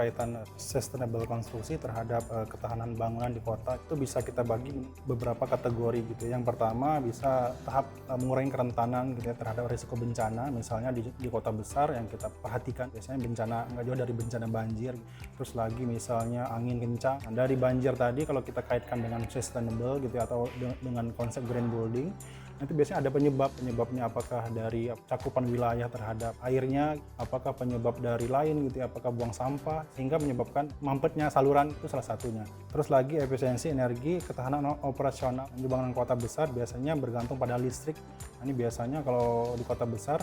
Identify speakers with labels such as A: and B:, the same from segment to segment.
A: kaitan sustainable konstruksi terhadap ketahanan bangunan di kota itu bisa kita bagi beberapa kategori gitu. Yang pertama bisa tahap mengurangi kerentanan gitu ya terhadap risiko bencana, misalnya di kota besar yang kita perhatikan biasanya bencana nggak jauh dari bencana banjir. Terus lagi misalnya angin kencang. Nah, dari banjir tadi kalau kita kaitkan dengan sustainable gitu ya, atau dengan konsep green building, nanti biasanya ada penyebabnya apakah dari cakupan wilayah terhadap airnya, apakah penyebab dari lain gitu ya, apakah buang sampah sehingga menyebabkan mampetnya saluran, itu salah satunya. Terus lagi efisiensi energi, ketahanan operasional di bangunan kota besar biasanya bergantung pada listrik. Nah, ini biasanya kalau di kota besar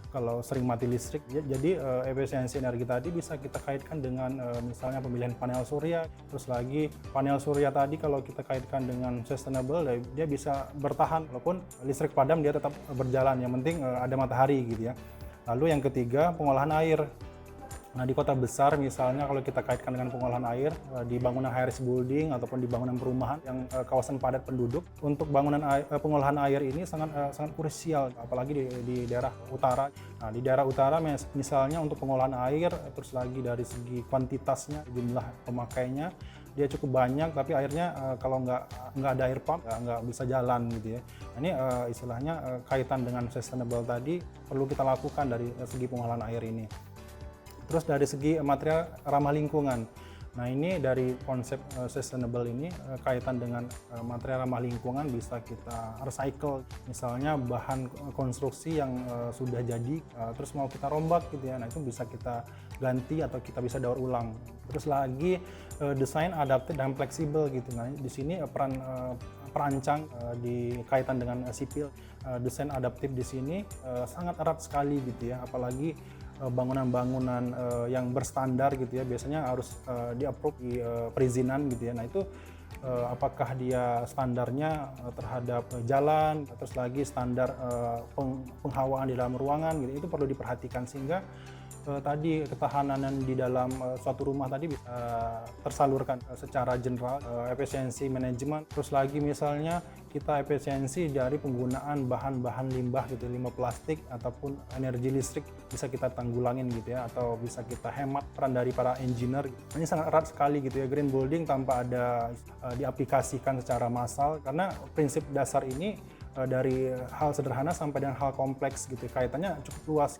A: kalau sering mati listrik, jadi efisiensi energi tadi bisa kita kaitkan dengan misalnya pemilihan panel surya. Terus lagi panel surya tadi kalau kita kaitkan dengan sustainable, dia bisa bertahan walaupun listrik padam, dia tetap berjalan, yang penting ada matahari gitu ya. Lalu yang ketiga, pengolahan air. Nah, di kota besar misalnya kalau kita kaitkan dengan pengolahan air di bangunan high-rise building ataupun di bangunan perumahan yang kawasan padat penduduk, untuk pengolahan air ini sangat krusial, apalagi di daerah utara. Nah, di daerah utara misalnya untuk pengolahan air, terus lagi dari segi kuantitasnya, jumlah pemakainya dia cukup banyak, tapi airnya kalau nggak ada air pump nggak bisa jalan gitu ya. Nah, ini istilahnya kaitan dengan sustainable tadi perlu kita lakukan dari segi pengolahan air ini. Terus dari segi material ramah lingkungan. Nah, ini dari konsep sustainable ini kaitan dengan material ramah lingkungan bisa kita recycle. Misalnya bahan konstruksi yang sudah jadi terus mau kita rombak gitu ya. Nah, itu bisa kita ganti atau kita bisa daur ulang. Terus lagi desain adaptif dan fleksibel gitu. Nah, di sini peran perancang di kaitan dengan sipil, desain adaptif di sini sangat erat sekali gitu ya, apalagi bangunan-bangunan yang berstandar gitu ya, biasanya harus di-approve di perizinan gitu ya. Nah, itu apakah dia standarnya terhadap jalan, terus lagi standar penghawaan di dalam ruangan gitu, itu perlu diperhatikan sehingga tadi ketahanan di dalam suatu rumah tadi bisa tersalurkan secara general, efisiensi manajemen. Terus lagi misalnya kita efisiensi dari penggunaan bahan-bahan limbah gitu, limbah plastik ataupun energi listrik bisa kita tanggulangin gitu ya, atau bisa kita hemat. Peran dari para engineer ini sangat erat sekali gitu ya, green building tanpa ada diaplikasikan secara massal, karena prinsip dasar ini dari hal sederhana sampai dengan hal kompleks gitu, kaitannya cukup luas.